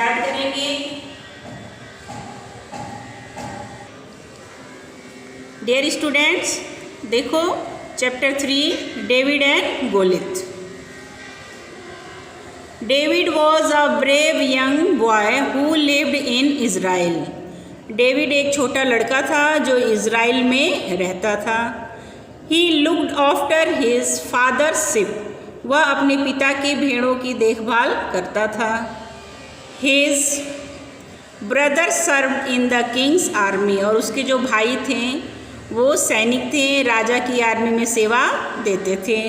Start करेंगे। Dear students, देखो chapter 3 David and Goliath. David was a brave young boy who lived in Israel. David एक छोटा लड़का था जो इज़राइल में रहता था। He looked after his father's ship. वह अपने पिता के भेड़ों की देखभाल करता था। His brother served in the king's army. और उसके जो भाई थे वो सैनिक थे, राजा की आर्मी में सेवा देते थे।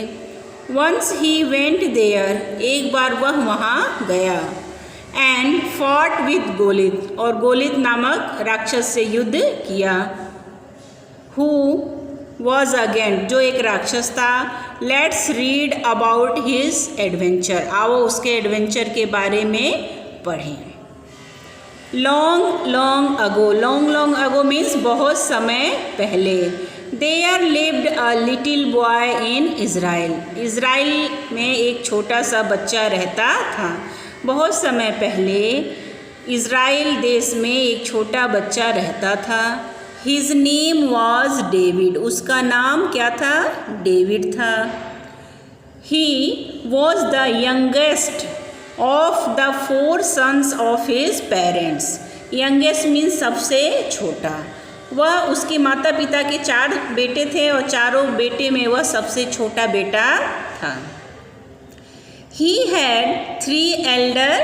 Once he went there. एक बार वह वहाँ गया। And fought with Goliath. और गोलियत नामक राक्षस से युद्ध किया। Who was again. जो एक राक्षस था। Let's read about his adventure. आओ उसके एडवेंचर के बारे में पढ़ें। Long long ago. Long long ago means बहुत समय पहले। There lived a little boy in Israel. Israel में एक छोटा सा बच्चा रहता था। बहुत समय पहले इज़राइल देश में एक छोटा बच्चा रहता था। His name was David. उसका नाम क्या था? डेविड था। He was the youngest of the 4 sons of his parents. Youngest means सबसे छोटा। वह उसके माता पिता के 4 बेटे थे और चारों बेटे में वह सबसे छोटा बेटा था। He had 3 elder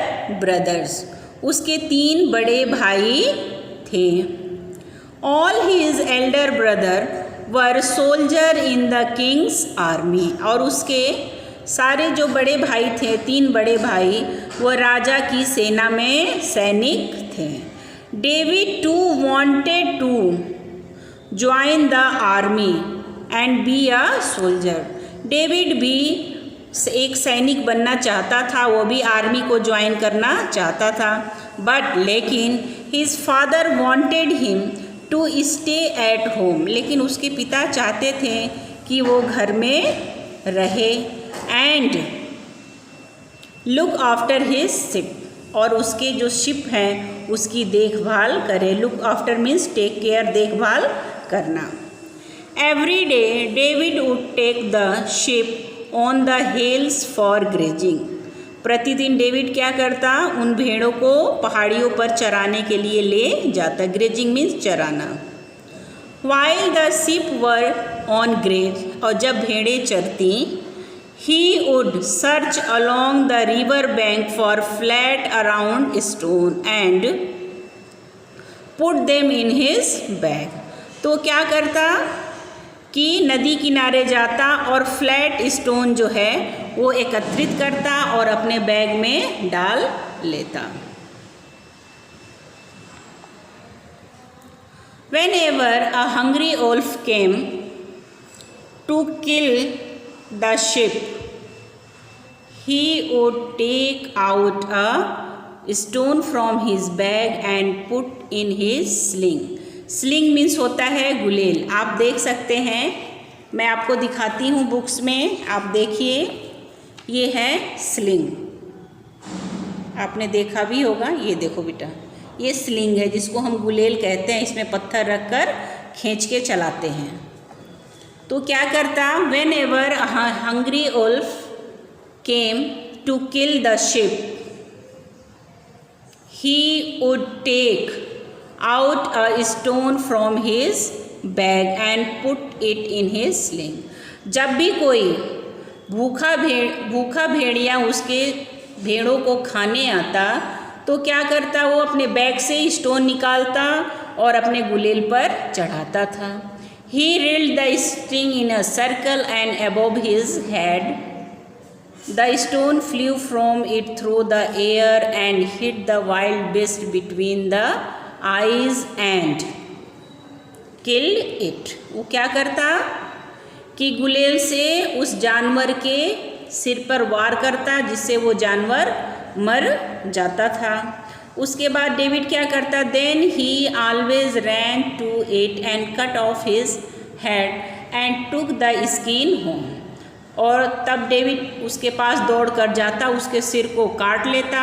brothers। उसके 3 बड़े भाई थे। All his Elder brother were soldier in the king's army. और उसके सारे जो बड़े भाई थे, 3 बड़े भाई, वो राजा की सेना में सैनिक थे। David too wanted to join the army and be a soldier. David भी एक सैनिक बनना चाहता था, वो भी आर्मी को ज्वाइन करना चाहता था। बट लेकिन his father wanted him to stay at home. लेकिन उसके पिता चाहते थे कि वो घर में रहे। And look after his sheep. और उसके जो शिप हैं उसकी देखभाल करे। Look after means take care, देखभाल करना। Every day David would take the sheep on the hills for grazing. प्रतिदिन डेविड क्या करता? उन भेड़ों को पहाड़ियों पर चराने के लिए ले जाता। ग्रेजिंग मीन्स चराना। While the sheep were on graze. और जब भेड़ें चरती, he would search along the river bank for flat around stone and put them in his bag। तो क्या करता कि नदी किनारे जाता और फ्लैट स्टोन जो है वो एकत्रित करता और अपने बैग में डाल लेता। Whenever a hungry wolf came to kill the sheep, he would take out a stone from his bag and put in his sling। Sling means होता है गुलेल। आप देख सकते हैं, मैं आपको दिखाती हूँ बुक्स में। आप देखिए, ये है स्लिंग। आपने देखा भी होगा। ये देखो बेटा, ये स्लिंग है जिसको हम गुलेल कहते हैं। इसमें पत्थर रखकर खींच के चलाते हैं। तो क्या करता? Whenever hungry wolf came to kill the sheep, he would take out a stone from his bag and put it in his sling। जब भी कोई भूखा भेड़िया उसके भेड़ों को खाने आता तो क्या करता? वो अपने बैग से स्टोन निकालता और अपने गुलेल पर चढ़ाता था। He reeled the string in a circle and above his head the stone flew from it through the air and hit the wild beast between the eyes and killed it। वो क्या करता कि गुलेल से उस जानवर के सिर पर वार करता जिससे वो जानवर मर जाता था। उसके बाद डेविड क्या करता? Then he always ran to it and cut off his head and took the skin home. और तब डेविड उसके पास दौड़ कर जाता, उसके सिर को काट लेता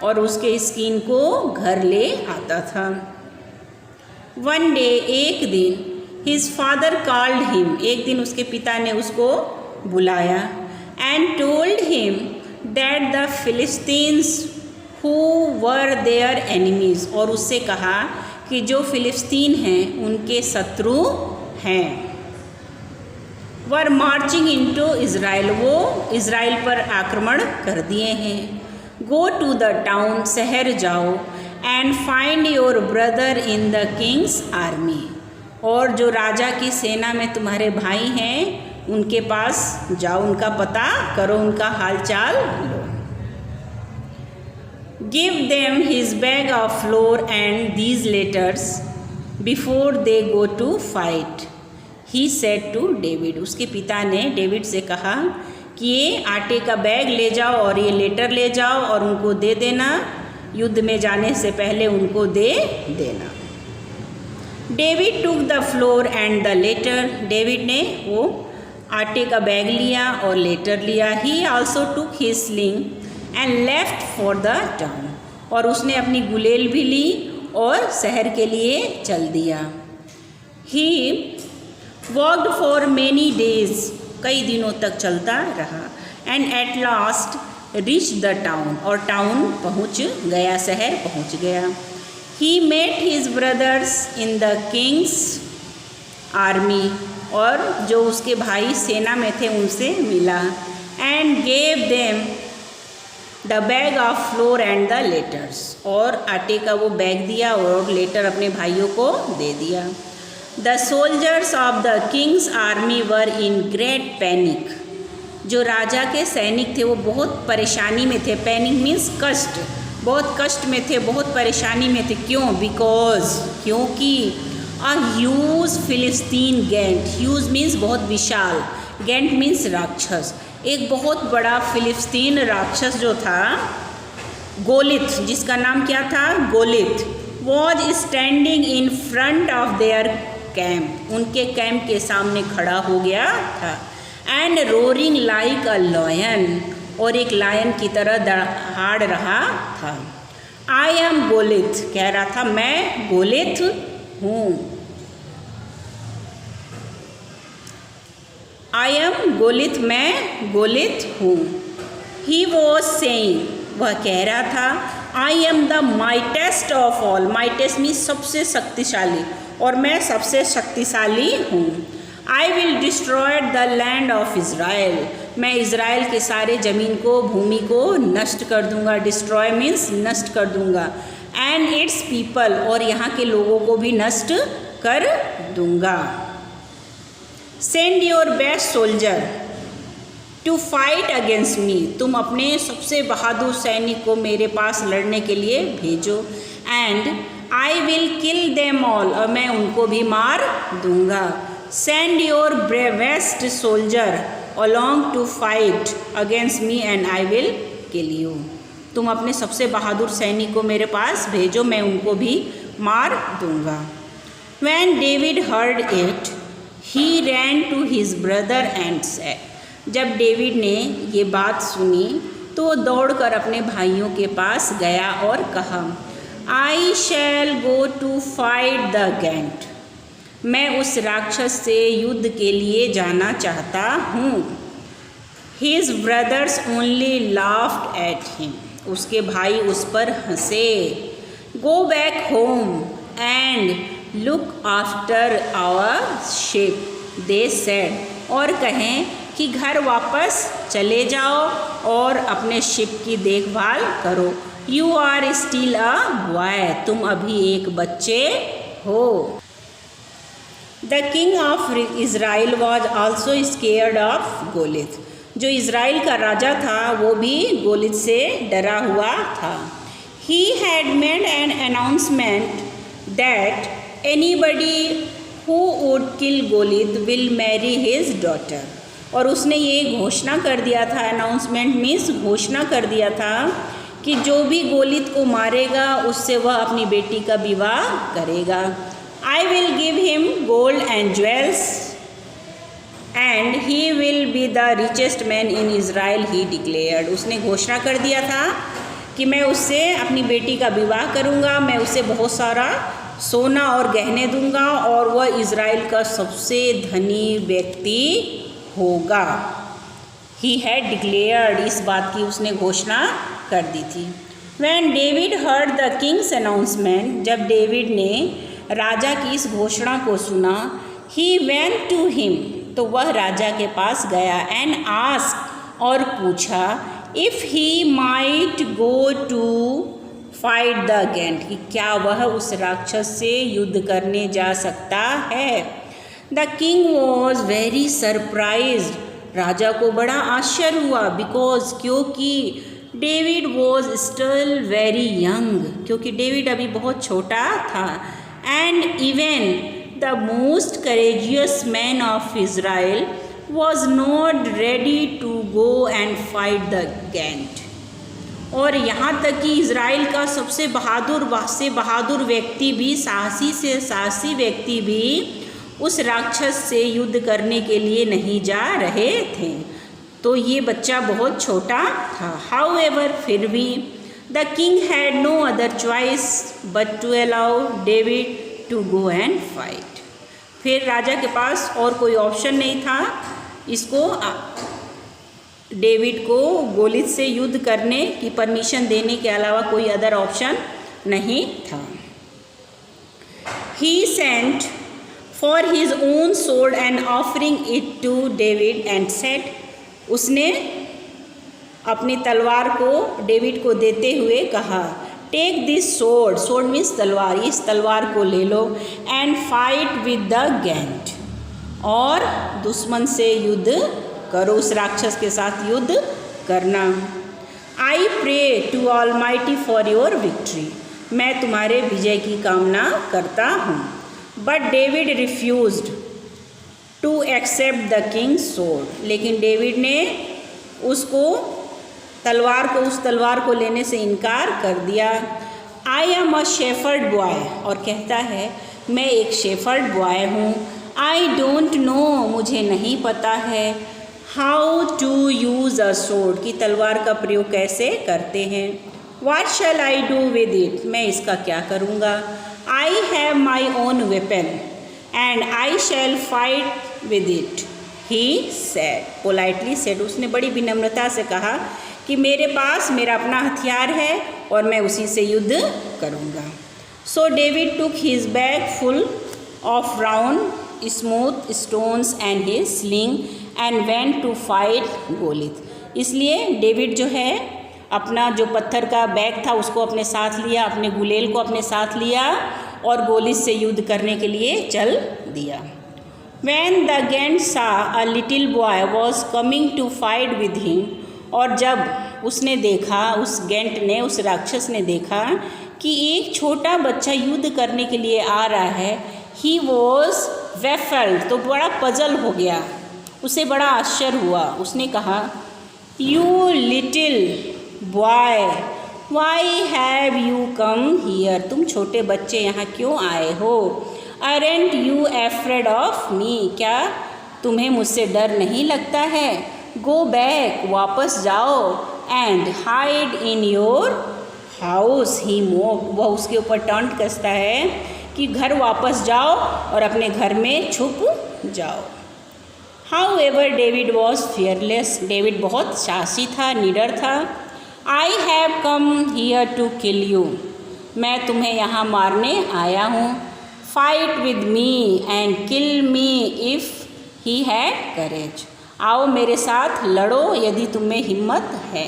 और उसके स्किन को घर ले आता था। वन डे, एक दिन, हिज फादर कॉल्ड हिम, एक दिन उसके पिता ने उसको बुलाया, and told him that the Philistines who were their enemies, और उससे कहा कि जो फिलिस्तीन हैं उनके शत्रु हैं। वर मार्चिंग इनटू इज़राइल, वो इज़राइल पर आक्रमण कर दिए हैं। गो टू द टाउन, शहर जाओ, and find your brother in the king's army, और जो राजा की सेना में तुम्हारे भाई हैं उनके पास जाओ, उनका पता करो, उनका हालचाल लो। Give them his bag of flour and these letters before they go to fight, he said to David, उसके पिता ने डेविड से कहा कि ये आटे का बैग ले जाओ और ये लेटर ले जाओ और उनको दे देना, युद्ध में जाने से पहले उनको दे देना। David took the flour and the letter, David ने वो आटे का बैग लिया और लेटर लिया। He also took his sling and left for the town, और उसने अपनी गुलेल भी ली और शहर के लिए चल दिया। He walked for many days, कई दिनों तक चलता रहा, and at last reach the town, और टाउन पहुँच गया, शहर पहुँच गया। He met his brothers in the king's army, और जो उसके भाई सेना में थे उनसे मिला, and gave them the bag of flour and the letters, और आटे का वो बैग दिया और लेटर अपने भाइयों को दे दिया। The soldiers of the king's army were in great panic, जो राजा के सैनिक थे वो बहुत परेशानी में थे। पैनिक मीन्स कष्ट, बहुत कष्ट में थे, बहुत परेशानी में थे। क्यों? बिकॉज, क्योंकि अ ह्यूज फिलिस्तीन गैंट, ह्यूज मीन्स बहुत विशाल, गैंट मीन्स राक्षस, एक बहुत बड़ा फिलिस्तीन राक्षस जो था गोलित, जिसका नाम क्या था? Goliath, was standing in front of their camp, उनके कैंप के सामने खड़ा हो गया था। And roaring like a lion, और एक लायन की तरह दहाड़ रहा था। आई एम गोलित, कह रहा था मैं गोलित हूँ। आई एम गोलित, मैं गोलित हूँ। ही वॉज सेइंग, वह कह रहा था, I am the mightiest of all, mightiest means सबसे शक्तिशाली, और मैं सबसे शक्तिशाली हूँ। I will destroy the land of Israel, मैं इज़राइल के सारे ज़मीन को, भूमि को नष्ट कर दूँगा। डिस्ट्रॉय मीन्स नष्ट कर दूँगा। एंड इट्स पीपल, और यहाँ के लोगों को भी नष्ट कर दूँगा। Send your best soldier to fight against me, तुम अपने सबसे बहादुर सैनिक को मेरे पास लड़ने के लिए भेजो। And I will kill them all, और मैं उनको भी मार दूंगा। Send your bravest soldier along to fight against me and I will kill you, तुम अपने सबसे बहादुर सैनिक को मेरे पास भेजो, मैं उनको भी मार दूंगा। When David heard it he ran to his brother and said, जब डेविड ने ये बात सुनी तो वो दौड़कर अपने भाइयों के पास गया और कहा, I shall go to fight the giant, मैं उस राक्षस से युद्ध के लिए जाना चाहता हूँ। His brothers only laughed at him, उसके भाई उस पर हंसे। Go back home and look after our sheep, they said, और कहें कि घर वापस चले जाओ और अपने शिप की देखभाल करो। You are still a boy, तुम अभी एक बच्चे हो। The king of Israel was also scared of Goliath, जो इज़राइल का राजा था वो भी गोलित से डरा हुआ था। He had made an announcement that anybody who would kill Goliath will marry his daughter, और उसने ये घोषणा कर दिया था, अनाउंसमेंट मीन्स घोषणा कर दिया था कि जो भी गोलित को मारेगा उससे वह अपनी बेटी का विवाह करेगा। I will give him gold and jewels and he will be the richest man in Israel, he declared, उसने घोषणा कर दिया था कि मैं उससे अपनी बेटी का विवाह करूँगा, मैं उसे बहुत सारा सोना और गहने दूंगा और वह इज़राइल का सबसे धनी व्यक्ति होगा। ही हैड डिक्लेयर्ड, इस बात की उसने घोषणा कर दी थी। When David heard the Kings announcement, जब डेविड ने राजा की इस घोषणा को सुना, ही वेंट टू हिम, तो वह राजा के पास गया, एंड आस्क, और पूछा, if he might go to fight the giant, कि क्या वह उस राक्षस से युद्ध करने जा सकता है। The king was very surprised, राजा को बड़ा आश्चर्य हुआ, बिकॉज, क्योंकि David was still very young, क्योंकि डेविड अभी बहुत छोटा था, and even the most courageous man of Israel was not ready to go and fight the giant, और यहाँ तक कि इज़राइल का सबसे बहादुर व्यक्ति भी, साहसी से साहसी व्यक्ति भी उस राक्षस से युद्ध करने के लिए नहीं जा रहे थे। तो ये बच्चा बहुत छोटा था। हाउएवर, फिर भी the king had no other choice but to allow David to go and fight. फिर राजा के पास और कोई ऑप्शन नहीं था इसको डेविड को गोलियत से युद्ध करने की परमिशन देने के अलावा कोई अदर ऑप्शन नहीं था। He sent for his own sword and offering it to David and said, उसने अपनी तलवार को डेविड को देते हुए कहा, take this sword, sword means तलवार, इस तलवार को ले लो, and fight with the giant, और दुश्मन से युद्ध करो, उस राक्षस के साथ युद्ध करना। I pray to almighty for your victory, मैं तुम्हारे विजय की कामना करता हूँ। But David refused to accept the king's sword, लेकिन डेविड ने उस तलवार को लेने से इनकार कर दिया। I am a shepherd boy, और कहता है मैं एक शेफर्ड बॉय हूँ। आई डोंट नो, मुझे नहीं पता है, how to use a sword, कि तलवार का प्रयोग कैसे करते हैं। What shall I do with it, मैं इसका क्या करूँगा। I have my own weapon and I shall fight with it, he said, politely said, उसने बड़ी विनम्रता से कहा कि मेरे पास मेरा अपना हथियार है और मैं उसी से युद्ध करूँगा। So David took his bag full of round smooth stones and his sling and went to fight Goliath. इसलिए डेविड जो है अपना जो पत्थर का बैग था उसको अपने साथ लिया, अपने गुलेल को अपने साथ लिया और गोलियत से युद्ध करने के लिए चल दिया। When the Gent saw a little boy was coming to fight with him, और जब उसने देखा, उस गेंट ने, उस राक्षस ने देखा कि एक छोटा बच्चा युद्ध करने के लिए आ रहा है, he was baffled, तो बड़ा पजल हो गया, उसे बड़ा आश्चर्य हुआ। उसने कहा, You little boy, why have you come here, तुम छोटे बच्चे यहाँ क्यों आए हो। Aren't you afraid of me, क्या तुम्हें मुझसे डर नहीं लगता है। Go back, वापस जाओ, and hide in your house, he mocked, वह उसके ऊपर टॉन्ट कसता है कि घर वापस जाओ और अपने घर में छुप जाओ। However, David was fearless, David बहुत साहसी था, निडर था। I have come here to kill you, मैं तुम्हें यहाँ मारने आया हूँ। Fight with me and kill me if he had courage, आओ मेरे साथ लड़ो यदि तुम्हें हिम्मत है।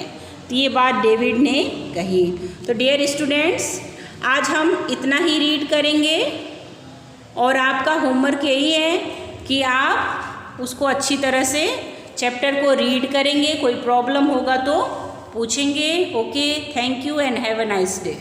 तो ये बात डेविड ने कही। तो डियर स्टूडेंट्स, आज हम इतना ही रीड करेंगे और आपका होमवर्क यही है कि आप उसको अच्छी तरह से चैप्टर को रीड करेंगे। कोई प्रॉब्लम होगा तो पूछेंगे। Okay, thank you and have a nice day.